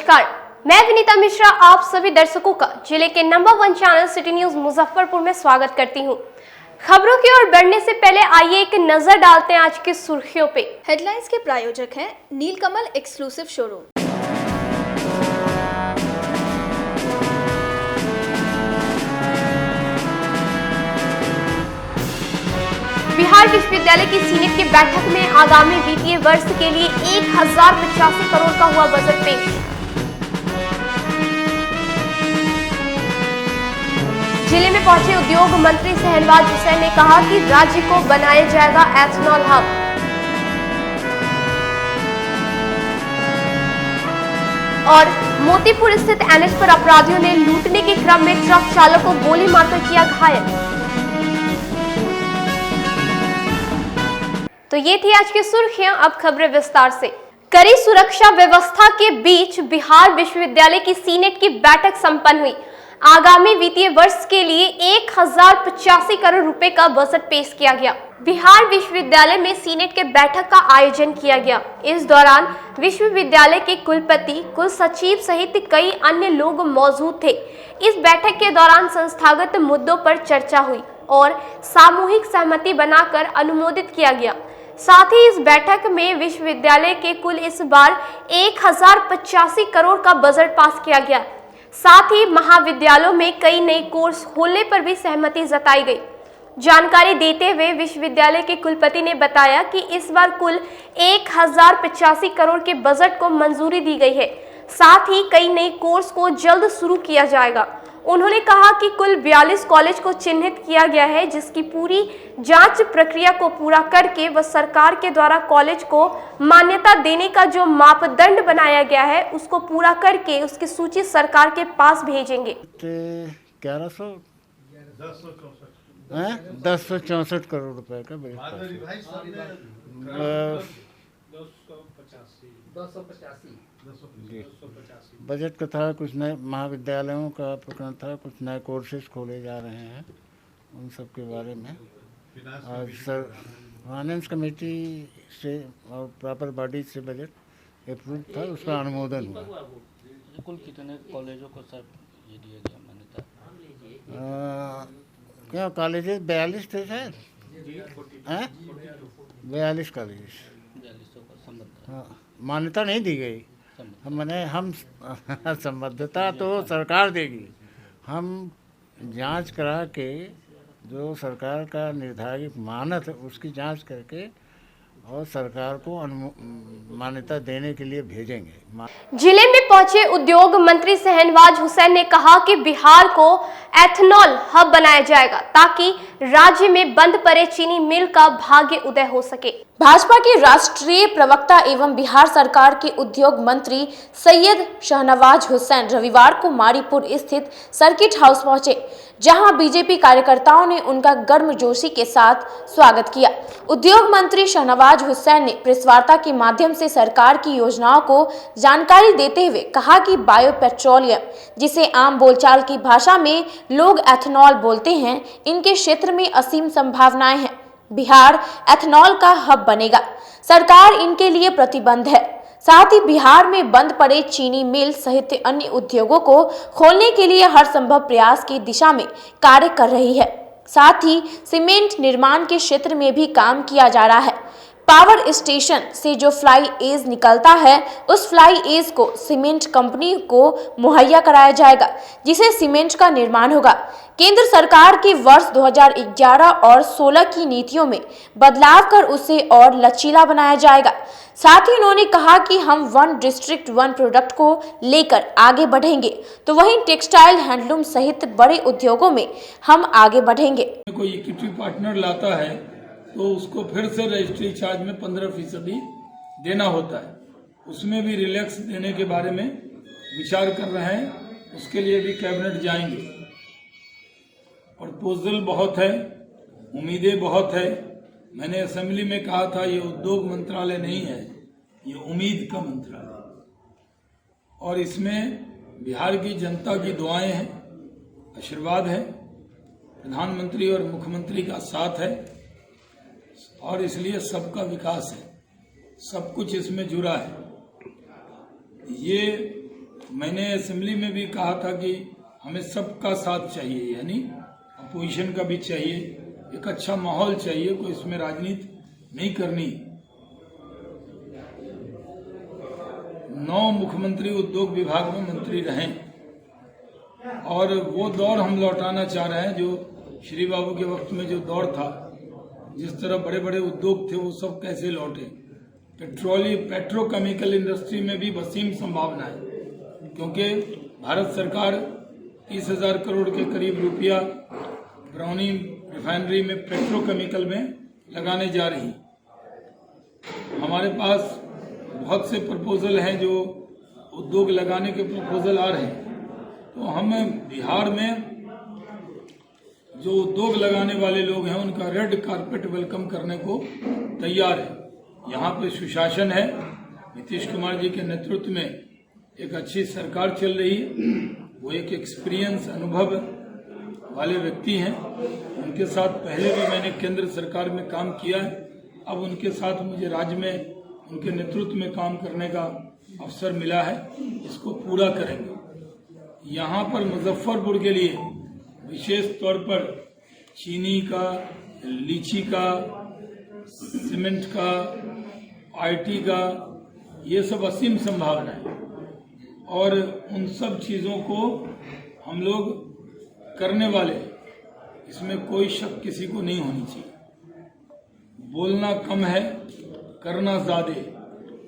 नमस्कार, मैं विनीता मिश्रा आप सभी दर्शकों का जिले के number 1 channel city news Muzaffarpur में स्वागत करती हूं। खबरों की ओर बढ़ने से पहले आइए एक नजर डालते हैं आज की सुर्खियों पे। हेडलाइंस के प्रायोजक हैं नीलकमल एक्सक्लूसिव शोरूम। बिहार विश्वविद्यालय की सीनेट की बैठक में आगामी वित्तीय वर्ष के लिए 1085 करोड़ का हुआ बजट पेश। जिले में पहुंचे उद्योग मंत्री शहनवाज हुसैन ने कहा कि राज्य को बनाया जाएगा एथनॉल हब। और मोतीपुर स्थित एनएच पर अपराधियों ने लूटने के क्रम में ट्रक चालक को गोली मारकर किया घायल। तो ये थी आज की सुर्खियां, अब खबरें विस्तार से। कड़ी सुरक्षा व्यवस्था के बीच बिहार विश्वविद्यालय की सीनेट की बैठक संपन्न हुई। आगामी वित्तीय वर्ष के लिए 1085 करोड़ रुपए का बजट पेश किया गया। बिहार विश्वविद्यालय में सीनेट के बैठक का आयोजन किया गया। इस दौरान विश्वविद्यालय के कुलपति, कुल सचिव सहित कई अन्य लोग मौजूद थे। इस बैठक के दौरान संस्थागत मुद्दों पर चर्चा हुई और सामूहिक सहमति बनाकर अनुमोदित किया गया। साथ ही इस बैठक में विश्वविद्यालय के कुल इस बार 1085 करोड़ का बजट पास किया गया। साथ ही महाविद्यालयों में कई नए कोर्स खोलने पर भी सहमति जताई गई। जानकारी देते हुए विश्वविद्यालय के कुलपति ने बताया कि इस बार कुल 1085 करोड़ के बजट को मंजूरी दी गई है। साथ ही कई नए कोर्स को जल्द शुरू किया जाएगा। उन्होंने कहा कि कुल 42 कॉलेज को चिन्हित किया गया है, जिसकी पूरी जांच प्रक्रिया को पूरा करके व सरकार के द्वारा कॉलेज को मान्यता देने का जो मापदंड बनाया गया है उसको पूरा करके उसकी सूची सरकार के पास भेजेंगे। 1064 करोड़ रुपए का बजट का था। कुछ नए महाविद्यालयों का प्रकरण था, कुछ नए कोर्सेज खोले जा रहे हैं, उन सब के बारे में और फाइनेंस कमेटी से और प्रॉपर बॉडी से बजट अप्रूव था, उसका अनुमोदन हुआ। कुल कितने कॉलेजों को सर ये दिया गया मान्यता? क्या कॉलेजेस 42 थे सर? 42 कॉलेज। हाँ, मान्यता नहीं दी गई। हम संबद्धता तो सरकार देगी। हम जांच करा के जो सरकार का निर्धारित मानक है उसकी जांच करके और सरकार को मान्यता देने के लिए भेजेंगे। जिले में पहुंचे उद्योग मंत्री शहनवाज हुसैन ने कहा कि बिहार को एथनॉल हब बनाया जाएगा ताकि राज्य में बंद पड़े चीनी मिल का भाग्य उदय हो सके। भाजपा के राष्ट्रीय प्रवक्ता एवं बिहार सरकार के उद्योग मंत्री सैयद शहनवाज हुसैन रविवार को मारीपुर स्थित सर्किट हाउस पहुंचे, जहां बीजेपी कार्यकर्ताओं ने उनका गर्मजोशी के साथ स्वागत किया। उद्योग मंत्री शहनवाज हुसैन ने प्रेस वार्ता के माध्यम से सरकार की योजनाओं को जानकारी देते हुए कहा कि बायो पेट्रोलियम, जिसे आम बोलचाल की भाषा में लोग एथनॉल बोलते हैं, इनके क्षेत्र में असीम संभावनाएं हैं। बिहार एथनॉल का हब बनेगा। सरकार इनके लिए प्रतिबद्ध है। साथ ही बिहार में बंद पड़े चीनी मिल सहित अन्य उद्योगों को खोलने के लिए हर संभव प्रयास की दिशा में कार्य कर रही है। साथ ही सीमेंट निर्माण के क्षेत्र में भी काम किया जा रहा है। पावर स्टेशन से जो फ्लाई एज निकलता है, उस फ्लाई एज को सीमेंट कंपनी को मुहैया कराया जाएगा, जिसे सीमेंट का निर्माण होगा। केंद्र सरकार की वर्ष 2011 और 16 की नीतियों में बदलाव कर उसे और लचीला बनाया जाएगा। साथ ही उन्होंने कहा कि हम वन डिस्ट्रिक्ट वन प्रोडक्ट को लेकर आगे बढ़ेंगे, तो वहीं टेक्सटाइल, हैंडलूम सहित बड़े उद्योगों में हम आगे बढ़ेंगे। कोई इक्विटी पार्टनर लाता है तो उसको फिर से रजिस्ट्री चार्ज में 15% देना होता है। उसमें भी रिलैक्स देने के बारे में विचार कर रहे हैं, उसके लिए भी कैबिनेट जाएंगे। प्रपोजल बहुत है, उम्मीदें बहुत है। मैंने असेंबली में कहा था ये उद्योग मंत्रालय नहीं है, ये उम्मीद का मंत्रालय, और इसमें बिहार की जनता की दुआएं हैं, आशीर्वाद है, प्रधानमंत्री और मुख्यमंत्री का साथ है और इसलिए सबका विकास है, सब कुछ इसमें जुड़ा है। ये मैंने असेंबली में भी कहा था कि हमें सबका साथ चाहिए, यानी अपोजिशन का भी चाहिए, एक अच्छा माहौल चाहिए, कोई इसमें राजनीति नहीं करनी। 9 मुख्यमंत्री उद्योग विभाग में मंत्री रहे और वो दौर हम लौटाना चाह रहे हैं जो श्री बाबू के वक्त में जो दौर था, जिस तरह बड़े बड़े उद्योग थे वो सब कैसे लौटे। पेट्रोकेमिकल इंडस्ट्री में भी वसीम संभावना है, क्योंकि भारत सरकार 30,000 करोड़ के करीब रुपया ब्राउनी रिफाइनरी में पेट्रोकेमिकल में लगाने जा रही। हमारे पास बहुत से प्रपोजल हैं जो उद्योग लगाने के प्रपोजल आ रहे हैं, तो हम बिहार में जो उद्योग लगाने वाले लोग हैं उनका रेड कारपेट वेलकम करने को तैयार है। यहाँ पे सुशासन है, नीतीश कुमार जी के नेतृत्व में एक अच्छी सरकार चल रही है, वो एक एक्सपीरियंस अनुभव वाले व्यक्ति हैं। उनके साथ पहले भी मैंने केंद्र सरकार में काम किया है, अब उनके साथ मुझे राज्य में उनके नेतृत्व में काम करने का अवसर मिला है, इसको पूरा करेंगे। यहाँ पर मुजफ्फरपुर के लिए विशेष तौर पर चीनी का, लीची का, सीमेंट का, आईटी का, ये सब असीम संभावना है और उन सब चीज़ों को हम लोग करने वाले, इसमें कोई शक किसी को नहीं होनी चाहिए। बोलना कम है, करना ज़्यादा।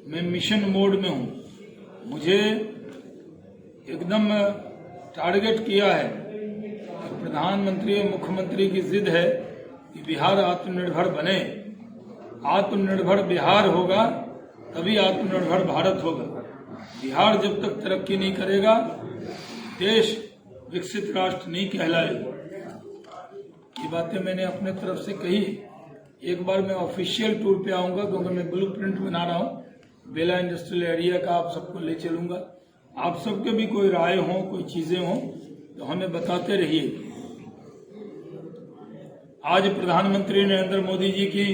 मैं मिशन मोड में हूँ। मुझे एकदम टारगेट किया है कि प्रधानमंत्री और मुख्यमंत्री की जिद है कि बिहार आत्मनिर्भर बने। आत्मनिर्भर बिहार होगा तभी आत्मनिर्भर भारत होगा। बिहार जब तक तरक्की नहीं करेगा, देश विकसित राष्ट्र नहीं कहलाएगा। ये बातें मैंने अपने तरफ से कही। एक बार मैं ऑफिशियल टूर पे आऊंगा, क्योंकि मैं ब्लूप्रिंट बना रहा हूँ बेला इंडस्ट्रियल एरिया का, आप सबको ले चलूंगा। आप सबके भी कोई राय हो, कोई चीजें हो तो हमें बताते रहिए। आज प्रधानमंत्री नरेंद्र मोदी जी की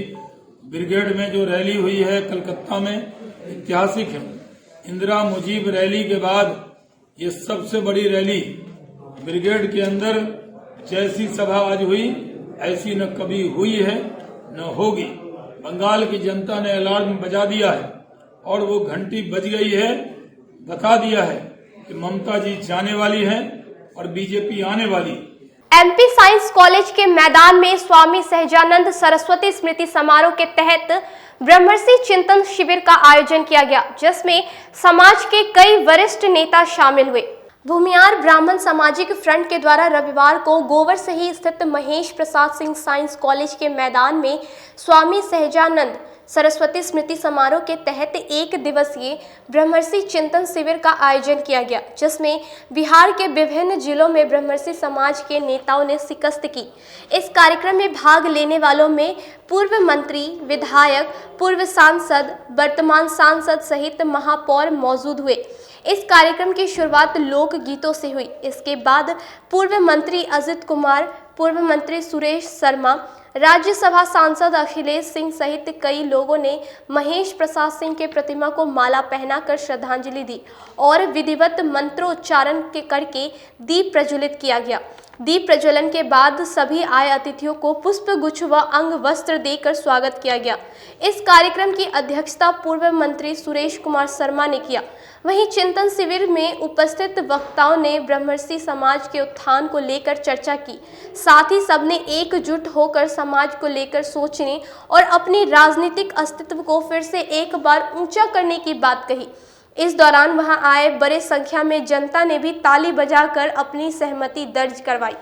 ब्रिगेड में जो रैली हुई है कलकत्ता में, ऐतिहासिक है। इंदिरा मुजीब रैली के बाद ये सबसे बड़ी रैली ब्रिगेड के अंदर जैसी सभा आज हुई ऐसी न कभी हुई है न होगी। बंगाल की जनता ने अलार्म बजा दिया है और वो घंटी बज गई है, बता दिया है कि ममता जी जाने वाली है और बीजेपी आने वाली। एमपी साइंस कॉलेज के मैदान में स्वामी सहजानंद सरस्वती स्मृति समारोह के तहत ब्रह्मर्षि चिंतन शिविर का आयोजन किया गया, जिसमें समाज के कई वरिष्ठ नेता शामिल हुए। भूमियार ब्राह्मण सामाजिक फ्रंट के द्वारा रविवार को गोवर सही स्थित महेश प्रसाद सिंह साइंस कॉलेज के मैदान में स्वामी सहजानंद सरस्वती स्मृति समारोह के तहत 1 दिवसीय ब्रह्मर्षि चिंतन शिविर का आयोजन किया गया, जिसमें बिहार के विभिन्न जिलों में ब्रह्मर्षि समाज के नेताओं ने शिकस्त की। इस कार्यक्रम में भाग लेने वालों में पूर्व मंत्री, विधायक, पूर्व सांसद, वर्तमान सांसद सहित महापौर मौजूद हुए। इस कार्यक्रम की शुरुआत लोक गीतों से हुई। इसके बाद पूर्व मंत्री अजित कुमार, पूर्व मंत्री सुरेश शर्मा, राज्यसभा सांसद अखिलेश सिंह सहित कई लोगों ने महेश प्रसाद सिंह के प्रतिमा को माला पहनाकर श्रद्धांजलि दी और विधिवत मंत्रोच्चारण के करके दीप प्रज्वलित किया गया। दीप प्रज्वलन के बाद सभी आए अतिथियों को पुष्प गुच्छ व अंग वस्त्र देकर स्वागत किया गया। इस कार्यक्रम की अध्यक्षता पूर्व मंत्री सुरेश कुमार शर्मा ने किया। वहीं चिंतन शिविर में उपस्थित वक्ताओं ने ब्रह्मर्षि समाज के उत्थान को लेकर चर्चा की। साथ ही सबने एकजुट होकर समाज को लेकर सोचने और अपनी राजनीतिक अस्तित्व को फिर से एक बार ऊंचा करने की बात कही। इस दौरान वहां आए बड़े संख्या में जनता ने भी ताली बजाकर अपनी सहमति दर्ज करवाई।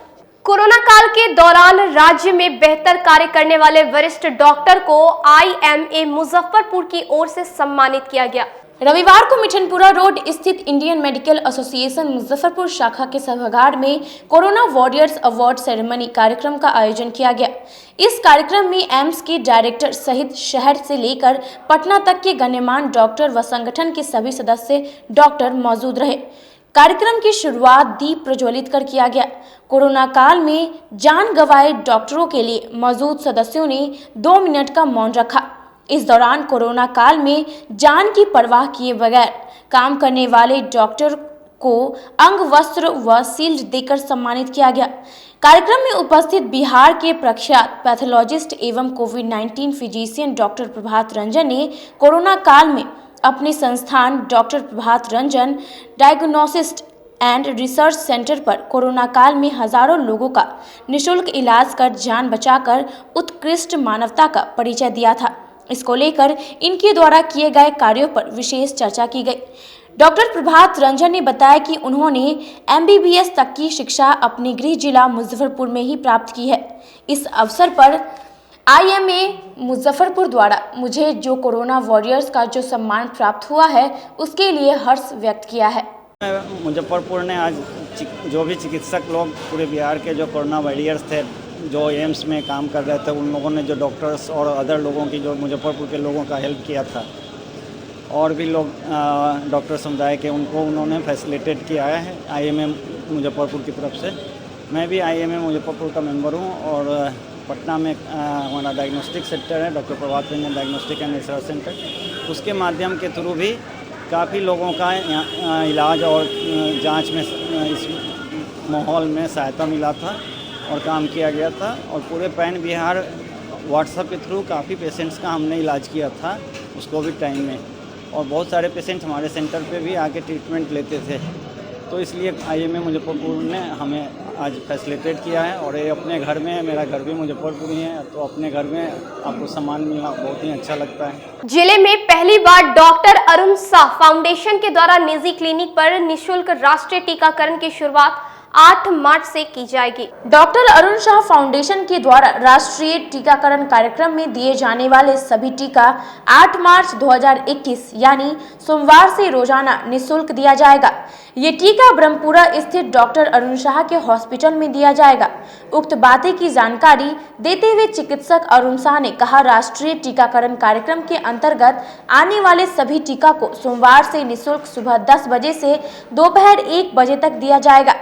कोरोना काल के दौरान राज्य में बेहतर कार्य करने वाले वरिष्ठ डॉक्टर को IMA मुजफ्फरपुर की ओर से सम्मानित किया गया। रविवार को मिठनपुरा रोड स्थित इंडियन मेडिकल एसोसिएशन मुजफ्फरपुर शाखा के सभागार में कोरोना वॉरियर्स अवार्ड सेरेमनी कार्यक्रम का आयोजन किया गया। इस कार्यक्रम में एम्स के डायरेक्टर सहित शहर से लेकर पटना तक के गण्यमान्य डॉक्टर व संगठन के सभी सदस्य डॉक्टर मौजूद रहे। कार्यक्रम की शुरुआत दीप प्रज्वलित कर किया गया। कोरोना काल में जान गंवाए डॉक्टरों के लिए मौजूद सदस्यों ने 2 मिनट का मौन रखा। इस दौरान कोरोना काल में जान की परवाह किए बगैर काम करने वाले डॉक्टर को अंग वस्त्र व शील्ड देकर सम्मानित किया गया। कार्यक्रम में उपस्थित बिहार के प्रख्यात पैथोलॉजिस्ट एवं कोविड-19 फिजिशियन डॉक्टर प्रभात रंजन ने कोरोना काल में अपने संस्थान doctor Prabhat Ranjan diagnostics and research centre पर कोरोना काल में हजारों लोगों का निःशुल्क इलाज कर जान बचाकर उत्कृष्ट मानवता का परिचय दिया था। इसको लेकर इनके द्वारा किए गए कार्यों पर विशेष चर्चा की गई। डॉक्टर प्रभात रंजन ने बताया कि उन्होंने MBBS तक की शिक्षा अपने गृह जिला मुजफ्फरपुर में ही प्राप्त की है। इस अवसर पर IMA मुजफ्फरपुर द्वारा मुझे जो कोरोना वॉरियर्स का जो सम्मान प्राप्त हुआ है उसके लिए हर्ष व्यक्त किया है। मुजफ्फरपुर ने आज जो भी चिकित्सक लोग पूरे बिहार के जो कोरोना वॉरियर्स थे, जो एम्स में काम कर रहे थे, उन लोगों ने जो डॉक्टर्स और अदर लोगों की जो मुजफ्फरपुर के लोगों का हेल्प किया था, और भी लोग डॉक्टर समुदाय के उनको उन्होंने फैसिलिटेट किया है IMA मुजफ्फरपुर की तरफ से। मैं भी IMA मुजफ्फरपुर का मेंबर हूँ और पटना में हमारा डायग्नोस्टिक सेंटर है, doctor Prabhat Ranjan diagnostic and research centre. उसके माध्यम के थ्रू भी काफ़ी लोगों का इलाज और जांच में इस माहौल में सहायता मिला था और काम किया गया था। और पूरे पैन बिहार व्हाट्सएप के थ्रू काफ़ी पेशेंट्स का हमने इलाज किया था उस कोविड टाइम में, और बहुत सारे पेशेंट हमारे सेंटर पे भी आके ट्रीटमेंट लेते थे। तो इसलिए IMA मुजफ्फरपुर ने हमें आज फैसिलिटेट किया है। और ये अपने घर में है, मेरा घर भी मुजफ्फरपुर ही है, तो अपने घर में आपको सम्मान मिलना बहुत ही अच्छा लगता है। जिले में पहली बार डॉक्टर अरुण शाह फाउंडेशन के द्वारा निजी क्लिनिक पर निःशुल्क राष्ट्रीय टीकाकरण की शुरुआत 8 मार्च से की जाएगी। डॉक्टर अरुण शाह फाउंडेशन के द्वारा राष्ट्रीय टीकाकरण कार्यक्रम में दिए जाने वाले सभी टीका 8 मार्च 2021 यानी सोमवार से रोजाना निःशुल्क दिया जाएगा। ये टीका ब्रह्मपुरा स्थित डॉक्टर अरुण शाह के हॉस्पिटल में दिया जाएगा। उक्त बातें की जानकारी देते हुए चिकित्सक अरुण शाह ने कहा, राष्ट्रीय टीकाकरण कार्यक्रम के अंतर्गत आने वाले सभी टीका को सोमवार से निःशुल्क सुबह 10 बजे से दोपहर 1 बजे तक दिया जाएगा।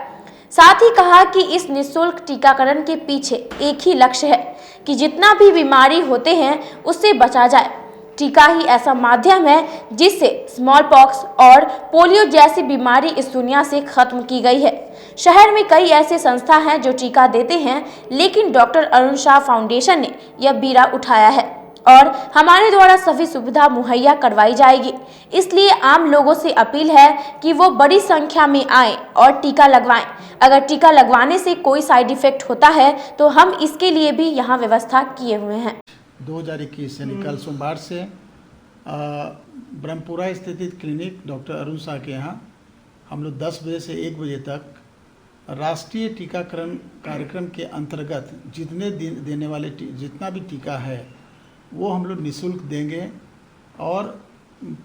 साथ ही कहा कि इस निःशुल्क टीकाकरण के पीछे एक ही लक्ष्य है कि जितना भी बीमारी होते हैं उससे बचा जाए। टीका ही ऐसा माध्यम है जिससे स्मॉल पॉक्स और पोलियो जैसी बीमारी इस दुनिया से खत्म की गई है। शहर में कई ऐसे संस्था हैं जो टीका देते हैं, लेकिन डॉक्टर अरुण शाह फाउंडेशन ने यह बीड़ा उठाया है और हमारे द्वारा सभी सुविधा मुहैया करवाई जाएगी। इसलिए आम लोगों से अपील है कि वो बड़ी संख्या में आएं और टीका लगवाएं। अगर टीका लगवाने से कोई साइड इफेक्ट होता है तो हम इसके लिए भी यहाँ व्यवस्था किए हुए हैं। 2021 यानी कल सोमवार से ब्रह्मपुरा स्थित क्लिनिक डॉक्टर अरुण शाह के यहाँ हम लोग 10 बजे से 1 बजे तक राष्ट्रीय टीकाकरण कार्यक्रम के अंतर्गत जितने देने वाले जितना भी टीका है वो हम लोग निःशुल्क देंगे और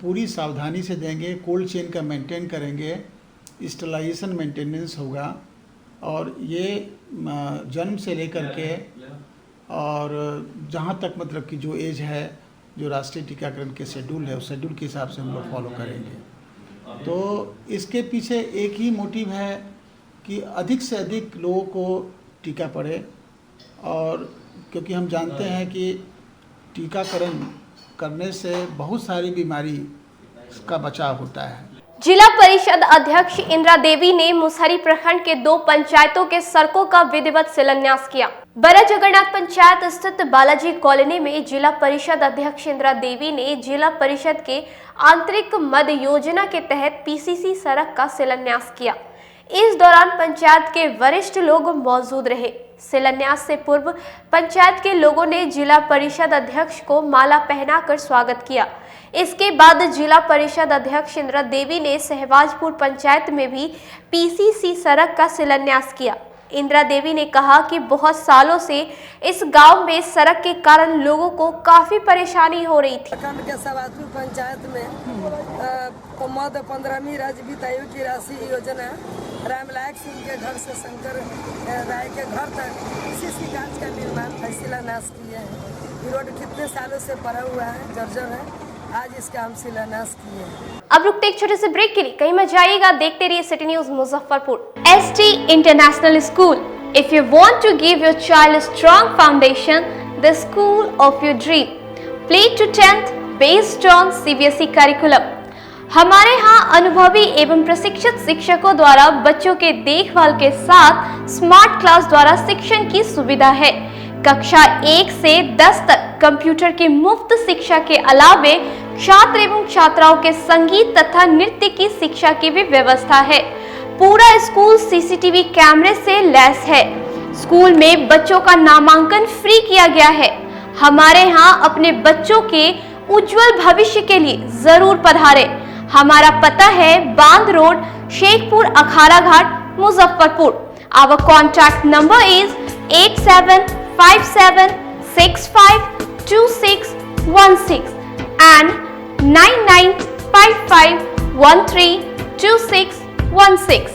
पूरी सावधानी से देंगे। कोल्ड चेन का मेंटेन करेंगे, स्टेलाइजेशन मेंटेनेंस होगा, और ये जन्म से लेकर के और जहाँ तक मतलब कि जो एज है, जो राष्ट्रीय टीकाकरण के शेड्यूल है उस शेड्यूल के हिसाब से हम लोग फॉलो करेंगे। तो इसके पीछे एक ही मोटिव है कि अधिक से अधिक लोगों को टीका पड़े, और क्योंकि हम जानते हैं कि टीकाकरण करने से बहुत सारी बीमारी का बचाव होता है। जिला परिषद अध्यक्ष इंदिरा देवी ने मुसहरी प्रखंड के 2 पंचायतों के सड़कों का विधिवत शिलान्यास किया। बड़ा जगन्नाथ पंचायत स्थित बालाजी कॉलोनी में जिला परिषद अध्यक्ष इंदिरा देवी ने जिला परिषद के आंतरिक मद योजना के तहत PCC सड़क का शिलान्यास किया। इस दौरान पंचायत के वरिष्ठ लोग मौजूद रहे। शिलान्यास से पूर्व पंचायत के लोगों ने जिला परिषद अध्यक्ष को माला पहनाकर स्वागत किया। इसके बाद जिला परिषद अध्यक्ष इंदिरा देवी ने सहवाजपुर पंचायत में भी PCC सड़क का शिलान्यास किया। इंदिरा देवी ने कहा कि बहुत सालों से इस गांव में सड़क के कारण लोगों को काफी परेशानी हो रही थी। प्रखंड के सहवाजपुर पंचायत में मद 15वीं राज्य वित्त आयोग की राशि योजना रामलायक सिंह के घर से शंकर राय के घर तक PCC घाट का निर्माण शिलान्यास किए हैं। रोड कितने सालों से पड़ा हुआ है, जर्जर है, आज इसका हम शिलान्यास किए हैं। अब रुकते एक छोटे से ब्रेक के लिए, कहीं मत जाइएगा, देखते रहिए city news Muzaffarpur. ST international school, if you want to give your child a strong foundation, the school of your dream. Play to 10th based on CBSE curriculum. हमारे यहाँ अनुभवी एवं प्रशिक्षित शिक्षकों द्वारा बच्चों के देखभाल के साथ स्मार्ट क्लास द्वारा शिक्षण की सुविधा है। कक्षा 1 से 10 तक कंप्यूटर की मुफ्त शिक्षा के अलावे छात्र एवं छात्राओं के संगीत तथा नृत्य की शिक्षा की भी व्यवस्था है। पूरा स्कूल सीसीटीवी कैमरे से लैस है। स्कूल में बच्चों का नामांकन फ्री किया गया है। हमारे यहाँ अपने बच्चों के उज्जवल भविष्य के लिए जरूर पधारें। हमारा पता है बांध road, Shekhpur Akhara Ghat, Muzaffarpur. Our contact number is 8757652616 and 9955132616।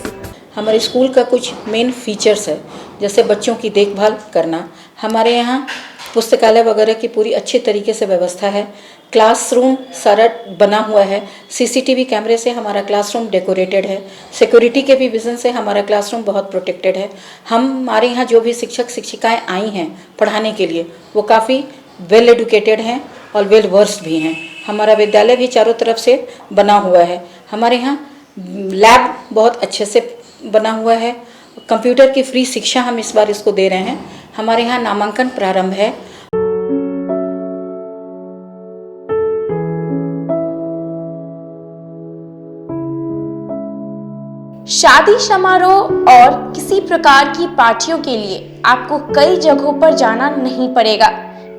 हमारे स्कूल का कुछ मेन फीचर्स है, जैसे बच्चों की देखभाल करना। हमारे यहाँ पुस्तकालय वगैरह की पूरी अच्छे तरीके से व्यवस्था है। क्लासरूम सारा बना हुआ है। सीसीटीवी कैमरे से हमारा क्लासरूम डेकोरेटेड है। सिक्योरिटी के भी विजन से हमारा क्लासरूम बहुत प्रोटेक्टेड है। हमारे यहाँ जो भी शिक्षक शिक्षिकाएं आई हैं पढ़ाने के लिए, वो काफ़ी वेल एडुकेटेड हैं और वेल वर्स्ड भी हैं। हमारा विद्यालय भी चारों तरफ से बना हुआ है। हमारे यहाँ लैब बहुत अच्छे से बना हुआ है। कंप्यूटर की फ्री शिक्षा हम इस बार इसको दे रहे हैं। हमारे यहाँ नामांकन प्रारंभ है। शादी समारोह और किसी प्रकार की पार्टियों के लिए आपको कई जगहों पर जाना नहीं पड़ेगा,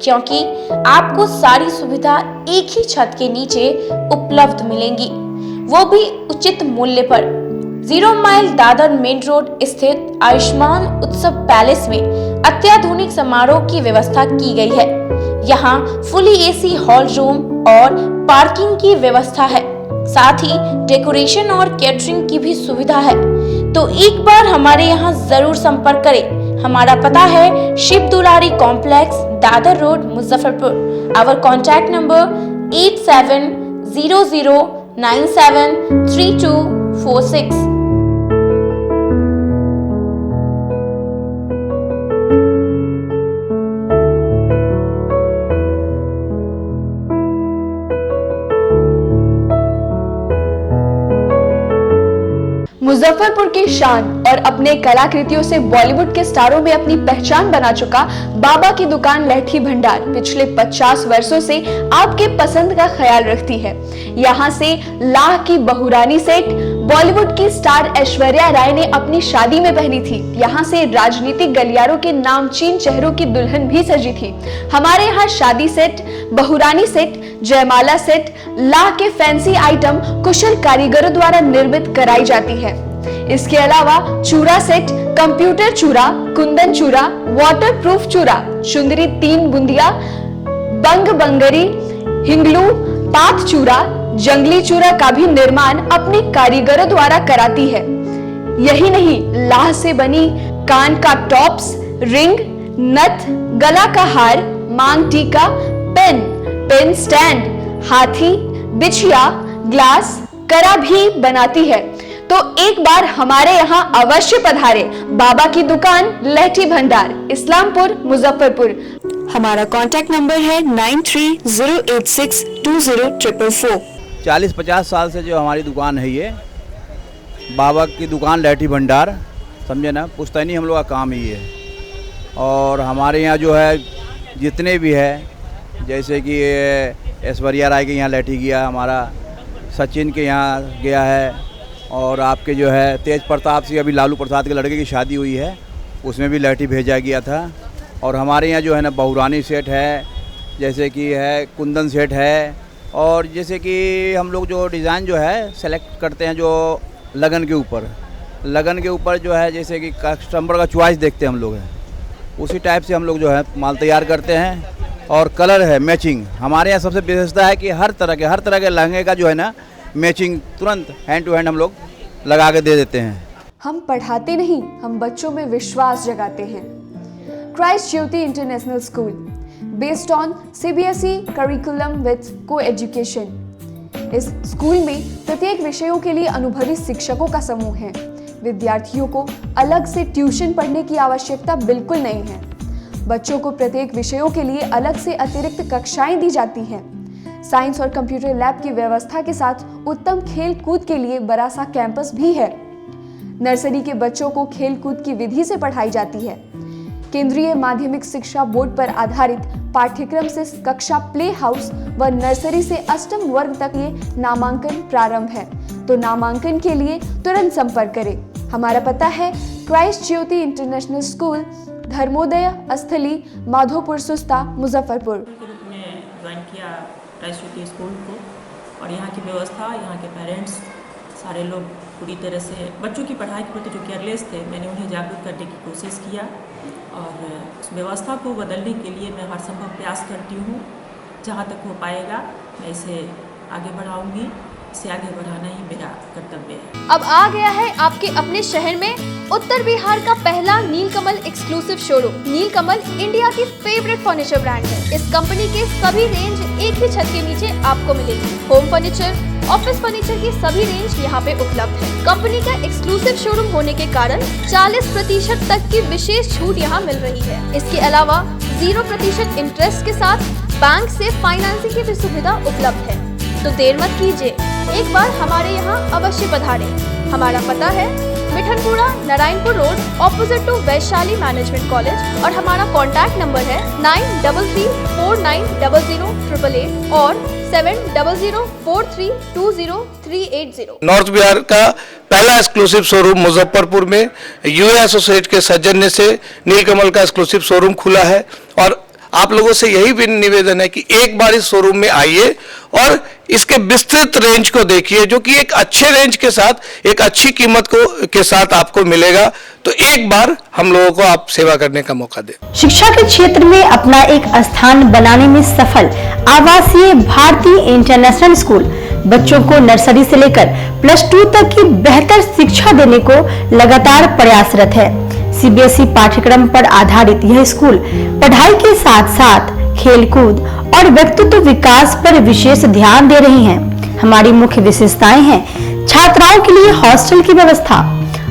क्योंकि आपको सारी सुविधा एक ही छत के नीचे उपलब्ध मिलेंगी, वो भी उचित मूल्य पर। 0 माइल दादर मेन रोड स्थित आयुष्मान उत्सव पैलेस में अत्याधुनिक समारोह की व्यवस्था की गई है। यहाँ फुली एसी हॉल रूम और पार्किंग की व्यवस्था है, साथ ही डेकोरेशन और कैटरिंग की भी सुविधा है। तो एक बार हमारे यहाँ जरूर संपर्क करें। हमारा पता है Shiv Dulari complex, Dadar road, Muzaffarpur. Our contact number 8700973246। Muzaffarpur की शान और अपने कलाकृतियों से बॉलीवुड के स्टारों में अपनी पहचान बना चुका बाबा की दुकान लहठी भंडार पिछले 50 वर्षों से आपके पसंद का ख्याल रखती है। यहाँ से लाह की बहुरानी सेट बॉलीवुड की स्टार ऐश्वर्या राय ने अपनी शादी में पहनी थी। यहाँ से राजनीतिक गलियारों के नामचीन चेहरों की दुल्हन भी सजी थी। हमारे यहाँ शादी सेट, बहुरानी सेट, जयमाला सेट, लाह के फैंसी आइटम कुशल कारीगरों द्वारा निर्मित कराई जाती है। इसके अलावा चूड़ा सेट, कंप्यूटर चूड़ा, कुंदन चूड़ा, वाटरप्रूफ चूड़ा, चुंदरी 3 बुंदिया, बंग बंगरी, हिंगलू, पात चूड़ा, जंगली चूड़ा का भी निर्माण अपने कारीगरों द्वारा कराती है। यही नहीं, लाह से बनी कान का टॉप्स, रिंग, नथ, गला का हार, मांग टीका, पेन स्टैंड, हाथी, बिछिया, ग्लास, करा भी बनाती है। तो एक बार हमारे यहाँ अवश्य पधारे। बाबा की दुकान लहठी भंडार, इस्लामपुर, मुजफ्फरपुर। हमारा कांटेक्ट नंबर है 9308620444। 40-50 साल से जो हमारी दुकान है, ये बाबा की दुकान लहठी भंडार, समझे ना, पुश्तैनी हम लोग का काम ही है। और हमारे यहाँ जो है जितने भी है, जैसे कि ऐश्वर्या राय के यहाँ लहठी गया, हमारा सचिन के यहाँ गया है, और आपके जो है तेज प्रताप सिंह, अभी लालू प्रसाद के लड़के की शादी हुई है, उसमें भी लहठी भेजा गया था। और हमारे यहाँ जो है ना बहुरानी सेट है, जैसे कि है कुंदन सेट है, और जैसे कि हम लोग जो डिज़ाइन जो है सेलेक्ट करते हैं, जो लगन के ऊपर जो है, जैसे कि कस्टमर का चॉइस देखते हैं हम लोग, है उसी टाइप से हम लोग जो है माल तैयार करते हैं। और कलर है मैचिंग। हमारे यहाँ सबसे विशेषता है कि हर तरह के लहंगे का जो है ना मैचिंग तुरंत हैंड टू हैंड हम लोग लगा के दे देते हैं। हम पढ़ाते नहीं, हम बच्चों में विश्वास जगाते हैं। Christ Jyoti international school, based on CBSE curriculum with coeducation. इस स्कूल में प्रत्येक विषयों के लिए अनुभवी शिक्षकों का समूह है। विद्यार्थियों को अलग से ट्यूशन पढ़ने की आवश्यकता बिल्कुल नहीं है। बच्चों को प्रत्येक विषयों के लिए अलग से अतिरिक्त कक्षाएं दी जाती हैं। साइंस और कंप्यूटर लैब की व्यवस्था के साथ उत्तम खेल कूद के लिए बड़ा सा कैंपस भी है। नर्सरी के बच्चों को खेल कूद की विधि से पढ़ाई जाती है। केंद्रीय माध्यमिक शिक्षा बोर्ड पर आधारित पाठ्यक्रम से कक्षा प्ले हाउस व नर्सरी से अष्टम वर्ग तक ये नामांकन प्रारंभ है। तो नामांकन के लिए तुरंत संपर्क करें। हमारा पता है Christ Jyoti international school, Dharmodaya स्थली, माधोपुर सुस्ता, मुजफ्फरपुर। के रूप में ज्वाइन किया क्राइस्ट ज्योति स्कूल को, और यहाँ की व्यवस्था, यहाँ के पेरेंट्स सारे लोग पूरी तरह से बच्चों की पढ़ाई के प्रति जो केयरलेस थे, मैंने उन्हें जागरूक करने की कोशिश किया और उस व्यवस्था को बदलने के लिए मैं हर संभव प्रयास करती हूँ। जहाँ तक हो पाएगा मैं इसे आगे बढ़ाऊँगी। इसे आगे बढ़ाना ही मेरा कर्तव्य है। अब आ गया है आपके अपने शहर में उत्तर बिहार का पहला नीलकमल एक्सक्लूसिव शोरूम। नीलकमल इंडिया की फेवरेट फर्नीचर ब्रांड है। इस कंपनी के सभी रेंज एक ही छत के नीचे आपको मिलेगी। होम फर्नीचर, ऑफिस फर्नीचर की सभी रेंज यहाँ पे उपलब्ध है। कंपनी का एक्सक्लूसिव शोरूम होने के कारण 40% तक की विशेष छूट यहाँ मिल रही है। इसके अलावा 0% इंटरेस्ट के साथ बैंक से फाइनेंसिंग की भी सुविधा उपलब्ध है। तो देर मत कीजिए, एक बार हमारे यहाँ अवश्य पधारें। हमारा पता है Mithanpura, Narayanpur road, opposite to Vaishali management college, और हमारा कॉन्टैक्ट नंबर है 9334900888 और 7004320380। नॉर्थ बिहार का पहला एक्सक्लूसिव शोरूम मुजफ्फरपुर में यूए एसोसिएट के सौजन्य से नीलकमल का एक्सक्लूसिव शोरूम खुला है। और आप लोगों से यही भी निवेदन है कि एक बार इस शोरूम में आइए और इसके विस्तृत रेंज को देखिए, जो कि एक अच्छे रेंज के साथ एक अच्छी कीमत के साथ आपको मिलेगा। तो एक बार हम लोगों को आप सेवा करने का मौका दें। शिक्षा के क्षेत्र में अपना एक स्थान बनाने में सफल आवासीय भारती इंटरनेशनल स्कूल बच्चों को नर्सरी से लेकर +2 तक की बेहतर शिक्षा देने को लगातार प्रयासरत है। सीबीएसई पाठ्यक्रम पर आधारित यह स्कूल पढ़ाई के साथ साथ खेलकूद और व्यक्तित्व विकास पर विशेष ध्यान दे रही हैं। हमारी मुख्य विशेषताएं हैं छात्राओं के लिए हॉस्टल की व्यवस्था,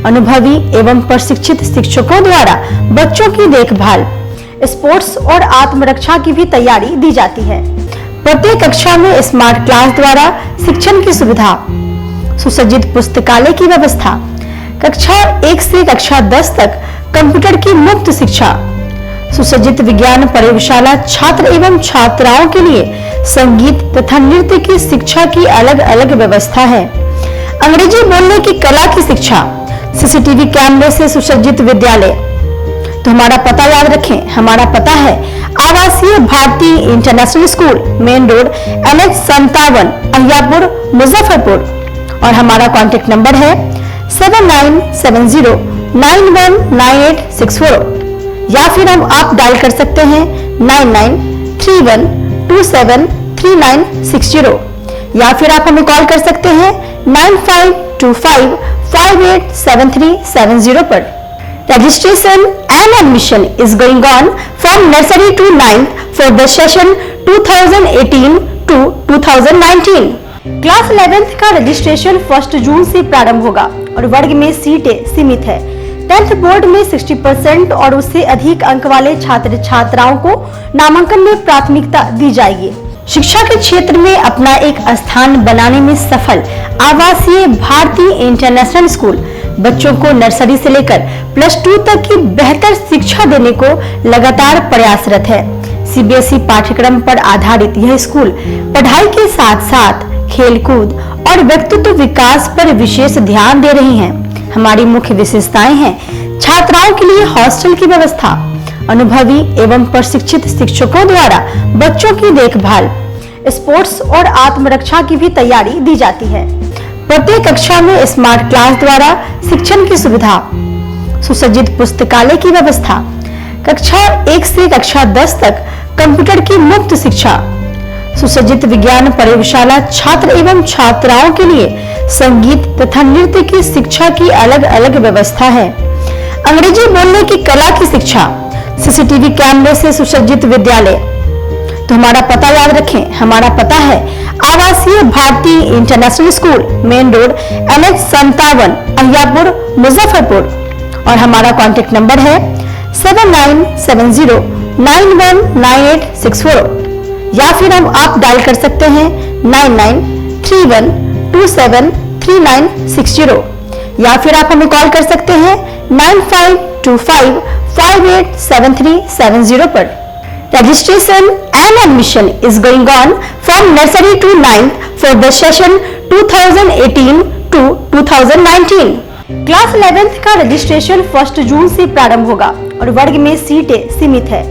अनुभवी एवं प्रशिक्षित शिक्षकों द्वारा बच्चों की देखभाल, स्पोर्ट्स और आत्मरक्षा की भी तैयारी दी जाती है। प्रत्येक कक्षा में स्मार्ट क्लास द्वारा शिक्षण की सुविधा, सुसज्जित पुस्तकालय की व्यवस्था, कक्षा 1 से कक्षा 10 तक कंप्यूटर की मुफ्त शिक्षा, सुसज्जित विज्ञान प्रयोगशाला, छात्र एवं छात्राओं के लिए संगीत तथा नृत्य की शिक्षा की अलग अलग व्यवस्था है। अंग्रेजी बोलने की कला की शिक्षा, सीसीटीवी कैमरे से सुसज्जित विद्यालय। तो हमारा पता याद रखें, हमारा पता है Awasiya Bharti international school, main road NH57, Ahiyapur, Muzaffarpur. और हमारा कॉन्टेक्ट नंबर है 7970919864, या फिर आप डायल कर सकते हैं 9931273960, या फिर आप हमें कॉल कर सकते हैं 9525587370 पर। Registration and admission is going on from nursery to 9th for the session 2018 to 2019. Class 11th का रजिस्ट्रेशन 1 जून से प्रारंभ होगा और वर्ग में सीटें सीमित है। 10th बोर्ड में 60% और उससे अधिक अंक वाले छात्र छात्राओं को नामांकन में प्राथमिकता दी जाएगी। शिक्षा के क्षेत्र में अपना एक स्थान बनाने में सफल आवासीय भारती इंटरनेशनल स्कूल बच्चों को नर्सरी से लेकर +2 तक की बेहतर शिक्षा देने को लगातार प्रयासरत है। सीबीएसई पाठ्यक्रम पर आधारित यह स्कूल पढ़ाई के साथ साथ खेलकूद और व्यक्तित्व विकास पर विशेष ध्यान दे रही हैं। हमारी मुख्य विशेषताएं हैं छात्राओं के लिए हॉस्टल की व्यवस्था, अनुभवी एवं प्रशिक्षित शिक्षकों द्वारा बच्चों की देखभाल, स्पोर्ट्स और आत्मरक्षा की भी तैयारी दी जाती है। प्रत्येक कक्षा में स्मार्ट क्लास द्वारा शिक्षण की सुविधा, सुसज्जित पुस्तकालय की व्यवस्था, कक्षा 1 से कक्षा 10 तक कंप्यूटर की मुफ्त शिक्षा, सुसज्जित विज्ञान प्रयोगशाला, छात्र एवं छात्राओं के लिए संगीत तथा नृत्य की शिक्षा की अलग अलग व्यवस्था है। अंग्रेजी बोलने की कला की शिक्षा, सीसीटीवी कैमरे से सुसज्जित विद्यालय। तो हमारा पता याद रखें, हमारा पता है Awasiya Bharti international school, main road NH57, Ahiyapur, Muzaffarpur. और हमारा कॉन्टेक्ट नंबर है 7970919864, या फिर आप डायल कर सकते हैं 9931273960 या फिर आप हमें कॉल कर सकते हैं 9525587370 पर। Registration and admission is going on from nursery to 9th for the session 2018 to 2019। Class 11th का रजिस्ट्रेशन 1 जून से प्रारंभ होगा और वर्ग में सीटें सीमित है।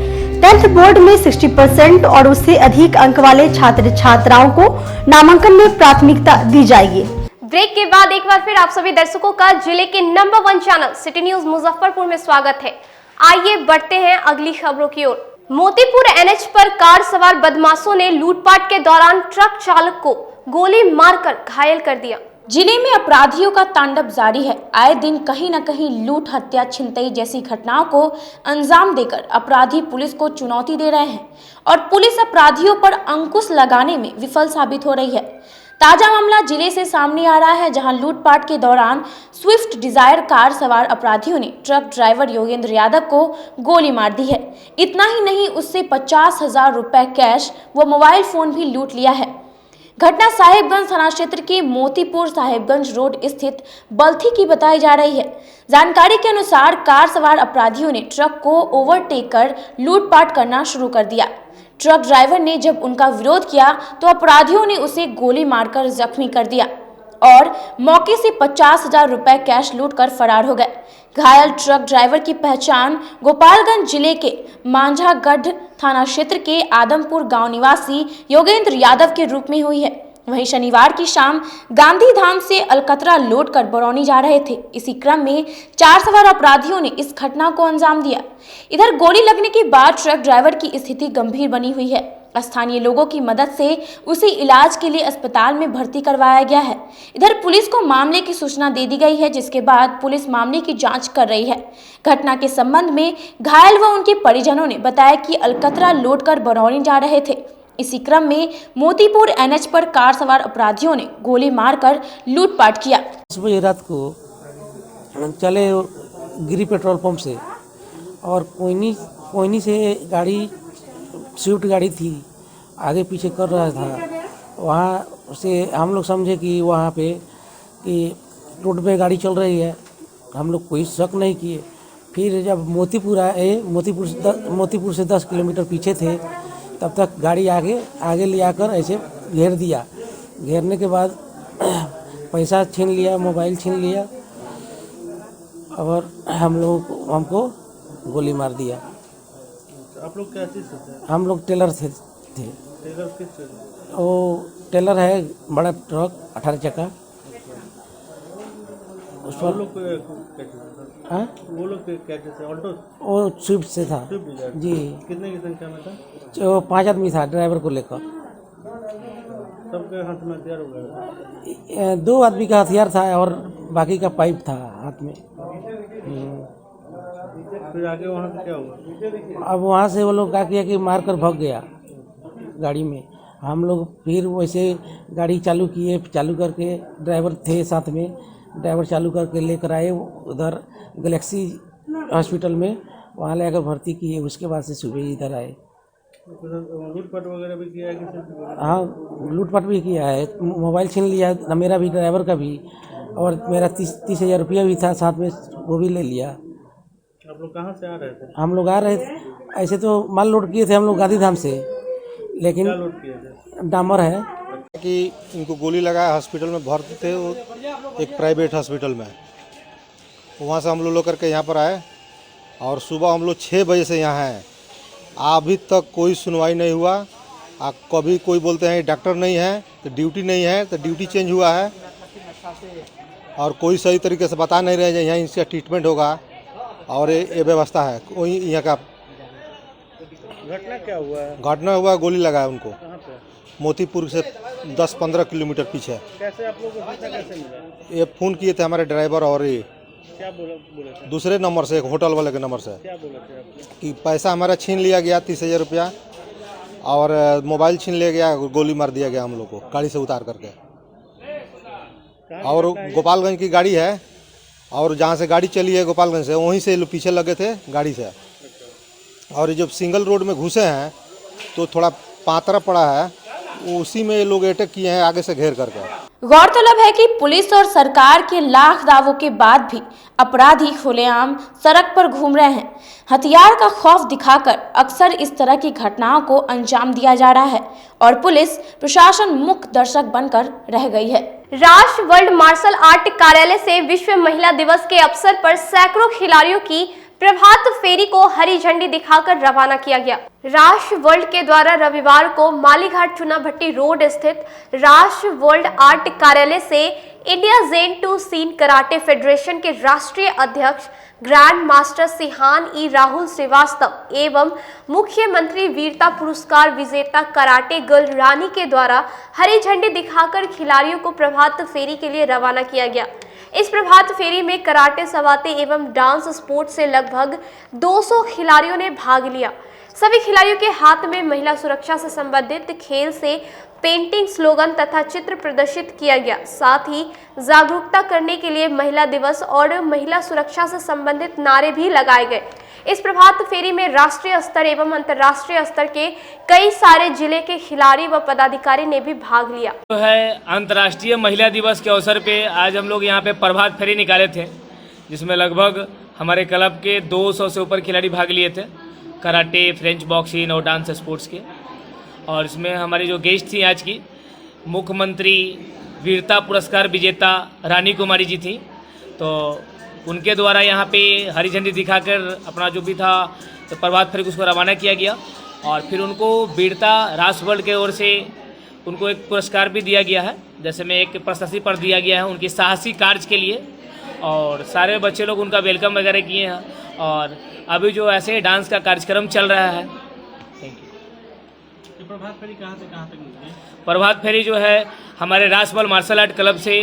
10th बोर्ड में 60% और उससे अधिक अंक वाले छात्र छात्राओं को नामांकन में प्राथमिकता दी जाएगी। ब्रेक के बाद एक बार फिर आप सभी दर्शकों का जिले के number 1 channel city news Muzaffarpur में स्वागत है। आइए बढ़ते हैं अगली खबरों की ओर। मोतीपुर एनएच पर कार सवार बदमाशों ने लूटपाट के दौरान ट्रक चालक को गोली मारकर घायल कर दिया। जिले में अपराधियों का तांडव जारी है। आए दिन कहीं न कहीं लूट, हत्या, छिनतई जैसी घटनाओं को अंजाम देकर अपराधी पुलिस को चुनौती दे रहे हैं और पुलिस अपराधियों पर अंकुश लगाने में विफल साबित हो रही है। ताजा मामला जिले से सामने आ रहा है, जहां लूटपाट के दौरान स्विफ्ट डिजायर कार सवार अपराधियों ने ट्रक ड्राइवर योगेंद्र यादव को गोली मार दी है। इतना ही नहीं, उससे 50,000 रुपए कैश व मोबाइल फोन भी लूट लिया है। घटना साहिबगंज थाना क्षेत्र के मोतीपुर साहिबगंज रोड स्थित बल्थी की बताई जा रही है। जानकारी के अनुसार कार सवार अपराधियों ने ट्रक को ओवरटेक कर लूटपाट करना शुरू कर दिया। ट्रक ड्राइवर ने जब उनका विरोध किया तो अपराधियों ने उसे गोली मारकर जख्मी कर दिया और मौके से 50,000 रुपए कैश लूटकर फरार हो गए। घायल ट्रक ड्राइवर की पहचान गोपालगंज जिले के मांझागढ़ थाना क्षेत्र के आदमपुर गांव निवासी योगेंद्र यादव के रूप में हुई है। वहीं शनिवार की शाम गांधी धाम से अलकतरा लौट कर बरौनी जा रहे थे। इसी क्रम में 4 सवार अपराधियों ने इस घटना को अंजाम दिया। इधर गोली लगने के बाद ट्रक ड्राइवर की स्थिति गंभीर बनी हुई है। स्थानीय लोगों की मदद से उसे इलाज के लिए अस्पताल में भर्ती करवाया गया है। इधर पुलिस को मामले की सूचना दे दी गई है, जिसके बाद पुलिस मामले की जांच कर रही है। घटना के संबंध में घायल व उनके परिजनों ने बताया कि अलकतरा लौट कर बरौनी जा रहे थे। इसी क्रम में मोतीपुर एनएच पर कार सवार अपराधियों ने गोली मारकर लूटपाट किया। 10 बजे रात को चले गिरी पेट्रोल पंप से और कोयनी से गाड़ी स्विफ्ट गाड़ी थी, आगे पीछे कर रहा था। वहाँ से हम लोग समझे कि वहाँ पे कि रोड पे गाड़ी चल रही है, हम लोग कोई शक नहीं किए। फिर जब मोतीपुर आए, मोतीपुर से 10 किलोमीटर पीछे थे, तब तक गाड़ी आगे ले आकर ऐसे घेर दिया। घेरने के बाद पैसा छीन लिया, मोबाइल छीन लिया और हमको गोली मार दिया। आप लोग क्या चीज़ से थे? हम लोग टेलर थे। टेलर किस चीज़? वो टेलर है, बड़ा ट्रक 18 चक्का। उस पर लोग वो लोग क्या चीज़ से? ऑल्टो? वो स्विफ्ट से था जी। कितने की संख्या में था? 5 आदमी था ड्राइवर को लेकर। सबके हाथ में हथियार हो गया? 2 आदमी का हथियार था और बाकी का पाइप था हाथ में। फिर आगे वहाँ से क्या हुआ? अब वहाँ से वो लोग क्या किया कि मार कर भाग गया गाड़ी में। हम लोग फिर वैसे गाड़ी चालू किए, चालू करके ड्राइवर थे साथ में, ड्राइवर चालू करके लेकर आए उधर गैलेक्सी हॉस्पिटल में, वहाँ लेकर भर्ती किए। उसके बाद से सुबह इधर आए। लूटपाट वगैरह भी किया है? हाँ, लूटपाट भी किया है। मोबाइल छीन लिया, मेरा भी, ड्राइवर का भी, और मेरा 30,000 रुपया भी था साथ में, वो भी ले लिया। आप लोग कहाँ से आ रहे थे? हम लोग आ रहे थे, ऐसे तो माल लोड किए थे हम लोग गांधी धाम से, लेकिन क्या लोड किए थे? डामर है कि इनको गोली लगाया, हॉस्पिटल में भर्ती थे, वो एक प्राइवेट हॉस्पिटल में। वहाँ से हम लोग करके यहाँ पर आए और सुबह हम लोग 6 बजे से यहाँ हैं। अभी तक कोई सुनवाई नहीं हुआ। कभी कोई बोलते हैं डॉक्टर नहीं है तो ड्यूटी नहीं है, तो ड्यूटी चेंज हुआ है और कोई सही तरीके से बता नहीं रहे यहाँ इसका ट्रीटमेंट होगा और ये व्यवस्था है। कोई यहाँ का घटना क्या हुआ है? घटना हुआ, गोली लगा है उनको। कहाँ पे? मोतीपुर से 10-15 किलोमीटर पीछे। कैसे आप लोगों को सूचना कैसे मिला? ये फ़ोन किए थे हमारे ड्राइवर और ये क्या बोले थे? दूसरे नंबर से, एक होटल वाले के नंबर से, क्या बोले थे आपको? कि पैसा हमारा छीन लिया गया 30,000 रुपया और मोबाइल छीन लिया गया, गोली मार दिया गया हम लोग को गाड़ी से उतार करके। और गोपालगंज की गाड़ी है और जहाँ से गाड़ी चली है गोपालगंज से, वहीं से लोग पीछे लगे थे गाड़ी से। और जब सिंगल रोड में घुसे हैं तो थोड़ा पात्रा पड़ा है, उसी में ये लोग अटैक किए हैं आगे से घेर करके। गौरतलब है कि पुलिस और सरकार के लाख दावों के बाद भी अपराधी खुलेआम सड़क पर घूम रहे हैं। हथियार का खौफ दिखाकर अक्सर इस तरह की घटनाओं को अंजाम दिया जा रहा है और पुलिस प्रशासन मुख्य दर्शक बनकर रह गई है। राष्ट्र वर्ल्ड मार्शल आर्ट कार्यालय से विश्व महिला दिवस के अवसर पर सैकड़ों खिलाड़ियों की प्रभात फेरी को हरी झंडी दिखाकर रवाना किया गया। राष्ट्र वर्ल्ड के द्वारा रविवार को मालीघाट चुनाभट्टी रोड स्थित राष्ट्र वर्ल्ड आर्ट कार्यालय से इंडिया जेन टू सीन कराटे फेडरेशन के राष्ट्रीय अध्यक्ष ग्रैंड मास्टर सिहान ई राहुल श्रीवास्तव एवं मुख्यमंत्री वीरता पुरस्कार विजेता कराटे गर्ल रानी के द्वारा हरी झंडी दिखाकर खिलाड़ियों को प्रभात फेरी के लिए रवाना किया गया। इस प्रभात फेरी में कराटे, सवाते एवं डांस स्पोर्ट्स से लगभग 200 खिलाड़ियों ने भाग लिया। सभी खिलाड़ियों के हाथ में महिला सुरक्षा से संबंधित खेल से पेंटिंग, स्लोगन तथा चित्र प्रदर्शित किया गया। साथ ही जागरूकता करने के लिए महिला दिवस और महिला सुरक्षा से संबंधित नारे भी लगाए गए। इस प्रभात फेरी में राष्ट्रीय स्तर एवं अंतर्राष्ट्रीय स्तर के कई सारे जिले के खिलाड़ी व पदाधिकारी ने भी भाग लिया। तो है अंतर्राष्ट्रीय महिला दिवस के अवसर पे आज हम लोग यहाँ पे प्रभात फेरी निकाले थे, जिसमें लगभग हमारे क्लब के 200 से ऊपर खिलाड़ी भाग लिए थे, कराटे, फ्रेंच बॉक्सिंग और डांस स्पोर्ट्स के। और इसमें हमारी जो गेस्ट थी आज की मुख्यमंत्री वीरता पुरस्कार विजेता रानी कुमारी जी थी, तो उनके द्वारा यहाँ पे हरी झंडी दिखाकर अपना जो भी था तो प्रभात फेरी उसको रवाना किया गया। और फिर उनको वीरता राष्ट्र वर्ल्ड के ओर से उनको एक पुरस्कार भी दिया गया है, जैसे में एक प्रशस्ति पत्र दिया गया है उनकी साहसी कार्य के लिए। और सारे बच्चे लोग उनका वेलकम वगैरह किए हैं और अभी जो ऐसे डांस का कार्यक्रम चल रहा है। Thank you. प्रभात फेरी कहाँ से कहाँ तक निकली? प्रभात फेरी जो है हमारे राष्ट्र वर्ल्ड मार्शल आर्ट क्लब से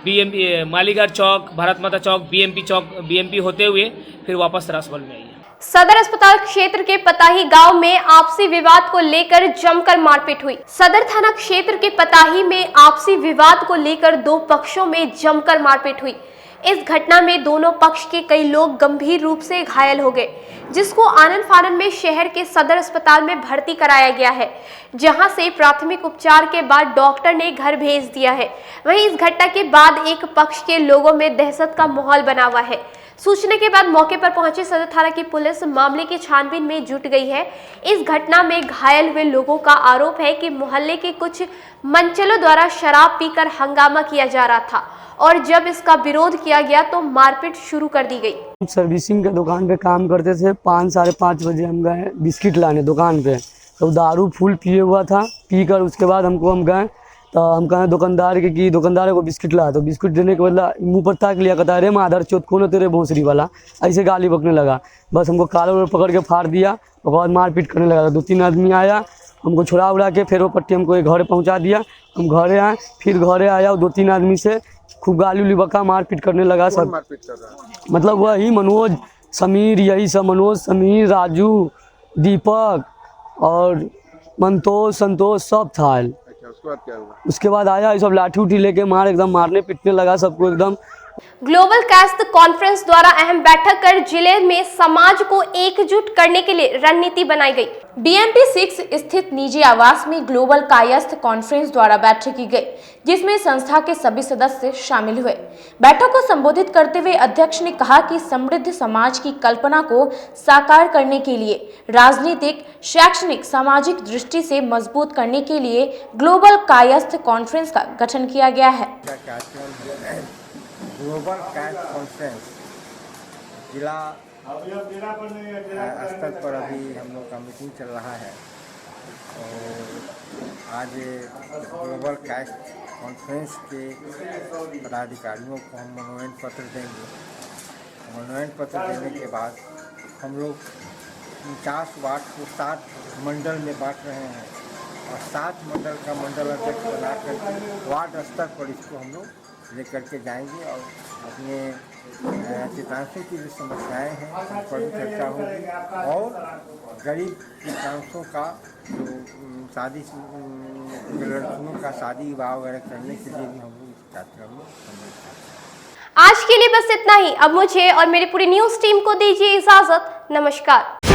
बीएमपी मालीघाट चौक, भारत माता चौक, बीएमपी होते हुए फिर वापस राष्ट्रवर्ल्ड में आई है। सदर अस्पताल क्षेत्र के पताही गांव में आपसी विवाद को लेकर जमकर मारपीट हुई। सदर थाना क्षेत्र के पताही में आपसी विवाद को लेकर दो पक्षों में जमकर मारपीट हुई। इस घटना में दोनों पक्ष के कई लोग गंभीर रूप से घायल हो गए, जिसको आनन फानन में शहर के सदर अस्पताल में भर्ती कराया गया है, जहां से प्राथमिक उपचार के बाद डॉक्टर ने घर भेज दिया है। वहीं इस घटना के बाद एक पक्ष के लोगों में दहशत का माहौल बना हुआ है। सूचना के बाद मौके पर पहुंची सदर थाना की पुलिस मामले की छानबीन में जुट गई है। इस घटना में घायल हुए लोगों का आरोप है कि मोहल्ले के कुछ मंचलों द्वारा शराब पीकर हंगामा किया जा रहा था और जब इसका विरोध किया गया तो मारपीट शुरू कर दी गई। सर्विसिंग के दुकान पे काम करते थे। 5 साढ़े 5 बजे हम गए बिस्किट लाने दुकान पे, तो दारू फुल पिए हुआ था। पीकर उसके बाद हम गए तो हम कहे दुकानदार के कि दुकानदार को बिस्किट ला, तो बिस्किट देने के बदला मुंह पर ताक लिया, कहता अरे माधर चौथ कौन है तेरे भोसरी वाला, ऐसे गाली बकने लगा। बस हमको कालर पकड़ के फाड़ दिया और बाद मारपीट करने लगा। 2-3 आदमी आया, हमको छुड़ा उड़ा के फिर वो पट्टी हमको घर पहुँचा दिया। हम घरे आए, फिर घरे आया 2-3 आदमी से खूब गाली उली बका मारपीट करने लगा। सब मारपीट कर रहा, मतलब वही मनोज, समीर, यही सब मनोज, समीर, राजू, दीपक और मंतोष, संतोष सब था। उसके बाद क्या हुआ? उसके बाद आया ये सब लाठी उठी लेके एकदम मारने पीटने लगा सबको एकदम। ग्लोबल कायस्थ कॉन्फ्रेंस द्वारा अहम बैठक कर जिले में समाज को एकजुट करने के लिए रणनीति बनाई गई। BMP 6 स्थित निजी आवास में ग्लोबल कायस्थ कॉन्फ्रेंस द्वारा बैठक की गई, जिसमें संस्था के सभी सदस्य शामिल हुए। बैठक को संबोधित करते हुए अध्यक्ष ने कहा कि समृद्ध समाज की कल्पना को साकार करने के लिए राजनीतिक, शैक्षणिक, सामाजिक दृष्टि से मजबूत करने के लिए ग्लोबल कायस्थ कॉन्फ्रेंस का गठन किया गया है। ग्लोबल कायस्थ कॉन्फ्रेंस जिला स्तर पर अभी हम लोग का मीटिंग चल रहा है और आज ग्लोबल कायस्थ कॉन्फ्रेंस के पदाधिकारियों को हम मनोनयन पत्र देंगे। मनोनयन पत्र देने के बाद हम लोग 49 वार्ड को 7 मंडल में बांट रहे हैं और 7 मंडल का मंडल अध्यक्ष बना करके वार्ड स्तर पर इसको हम लोग लेकर के जाएंगे और अपने किसानों की जो समस्याएं हैं उन पर भी चर्चा होगी और गरीब किसानों का जो शादी लड़कियों का शादी विवाह वगैरह करने के लिए भी हम लोग इस कार्यक्रम में आज के लिए बस इतना ही। अब मुझे और मेरी पूरी न्यूज़ टीम को दीजिए इजाजत। नमस्कार।